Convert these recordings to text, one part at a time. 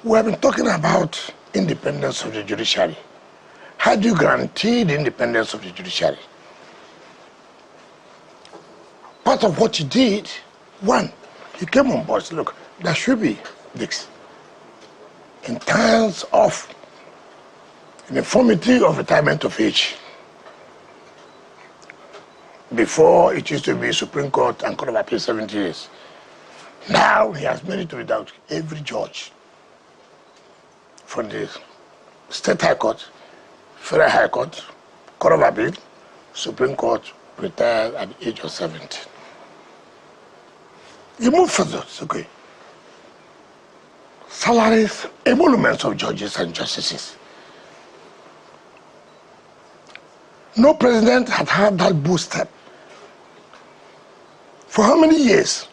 We have been talking about independence of the judiciary. How do you guarantee the independence of the judiciary? Part of what he did, one, he came on board. Look, there should be this. In terms of uniformity of retirement of age. Before, it used to be Supreme Court and Court of Appeal 70 years. Now, he has made it without every judge from the State High Court, Federal High Court, Court of Appeal, Supreme Court, retired at the age of 70. You move further, it's okay. Salaries, emoluments of judges and justices. No president had had that boost step. For how many years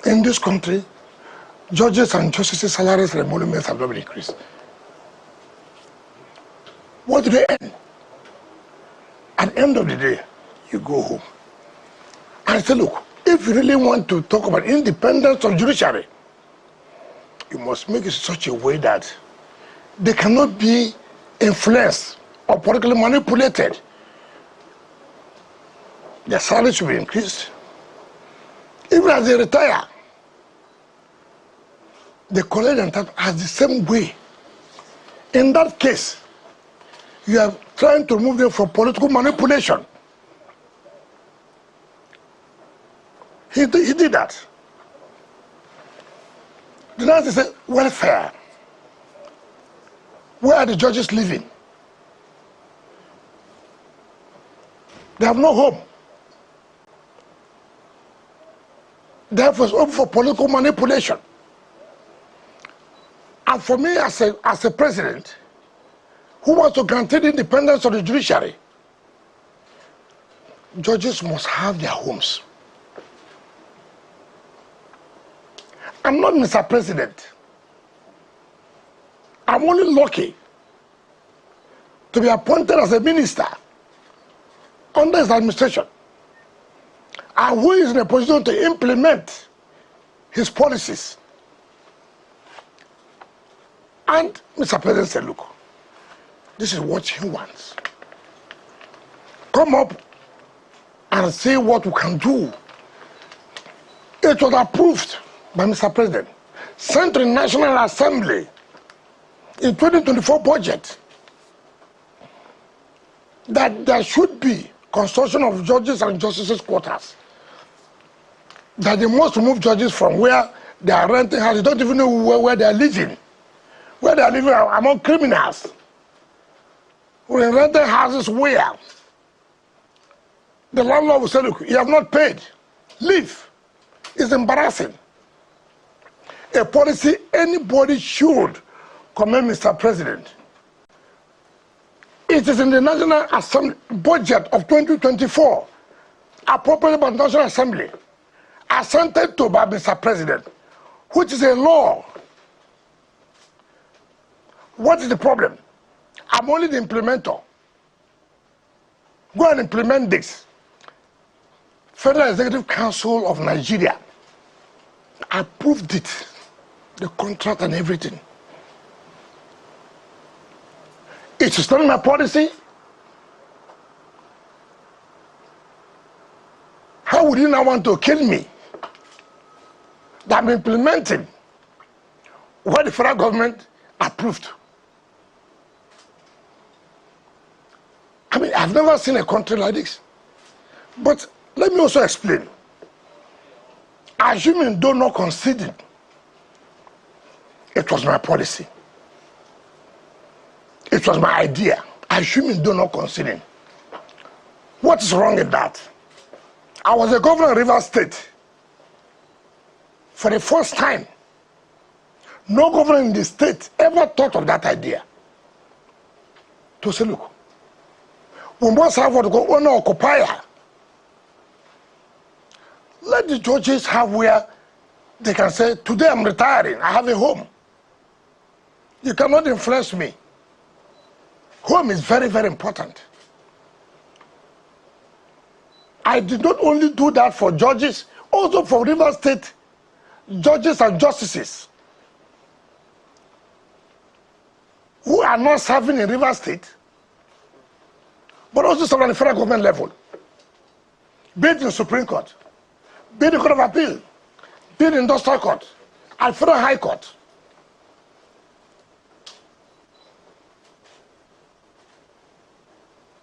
in this country, judges and justices' salaries and emoluments have not been increased? What do they earn? At the end of the day, you go home and say, look, if you really want to talk about independence of judiciary, you must make it such a way that they cannot be influenced or politically manipulated. Their salaries should be increased. Even as they retire, they collect them as the same way. In that case, you are trying to remove them from political manipulation. He did that. The next is welfare. Where are the judges living? They have no home. Therefore, it's open for political manipulation. And for me, as a president who wants to guarantee the independence of the judiciary, judges must have their homes. I'm not Mr. President. I'm only lucky to be appointed as a minister under his administration, and who is in a position to implement his policies. And Mr. President said, look, this is what he wants. Come up and see what we can do. It was approved by Mr. President, sent to the National Assembly in 2024 budget that there should be construction of judges and justices' quarters. That they must remove judges from where they are renting houses. They don't even know where they are living. Where they are living among criminals. We're renting houses where the landlord will say, look, you have not paid. Leave. It's embarrassing. A policy anybody should commend Mr. President. It is in the National Assembly budget of 2024, appropriated by the National Assembly, assented to by Mr. President, which is a law. What is the problem? I'm only the implementer. Go and implement this. Federal Executive Council of Nigeria approved it, the contract and everything. It is not my policy. How would you now want to kill me? That I'm implementing what the federal government approved. I mean, I've never seen a country like this. But let me also explain. Assuming though not conceded, it was my policy. It was my idea. Assuming though not conceding. What is wrong with that? I was a governor of Rivers State. For the first time, no governor in the state ever thought of that idea. To say, look, we must have what we call owner occupier. Let the judges have where they can say, today I'm retiring, I have a home. You cannot influence me. Home is very, very important. I did not only do that for judges, also for Rivers State judges and justices. are not serving in Rivers State, but also serving at the federal government level, be it in the Supreme Court, be it in the Court of Appeal, be it in the Industrial Court, and Federal High Court.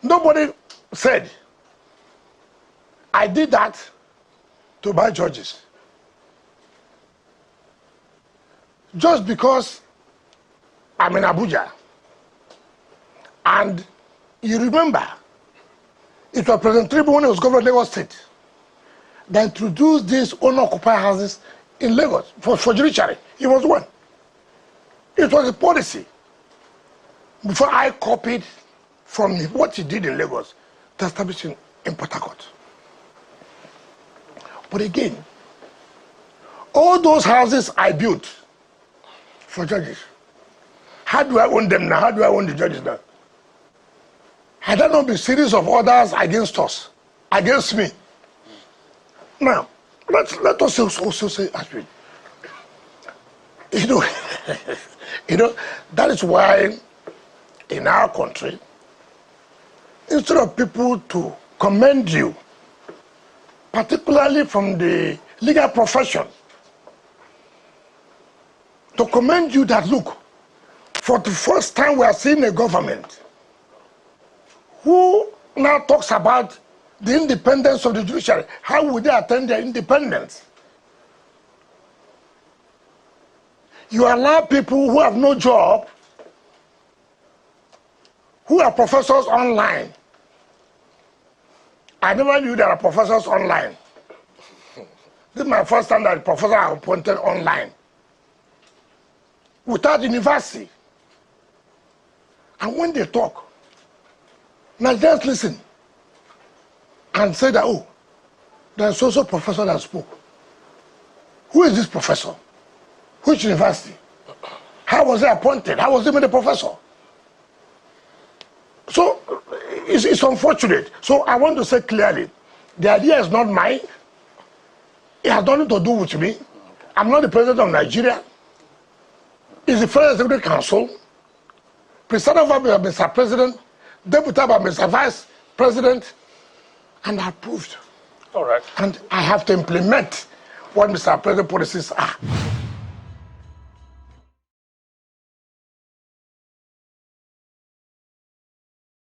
Nobody said, I did that to buy judges. Just because I'm in Abuja, and you remember, it was President Tinubu when he was governor of Lagos State that introduced these owner-occupied houses in Lagos for judiciary. He was one. It was a policy. Before I copied from what he did in Lagos to establish in Port Harcourt. But again, all those houses I built for judges, how do I own them now? How do I own the judges now? Had there not been a series of orders against us, against me? Now, let us also say, Ashwin, that is why in our country, instead of people to commend you, particularly from the legal profession, to commend you that, look, for the first time we are seeing a government who now talks about the independence of the judiciary. How would they attain their independence? You allow people who have no job, who are professors online. I never knew there are professors online. This is my first time that a professor are appointed online, without university. And when they talk, Nigerians listen and say that, oh, there's also a professor that spoke. Who is this professor? Which university? How was he appointed? How was he made a professor? So it's unfortunate. So I want to say clearly, the idea is not mine. It has nothing to do with me. I'm not the president of Nigeria. It's the Federal Executive Council, presided over by Mr. President, deputed by Mr. Vice President, and approved. All right. And I have to implement what Mr. President policies are.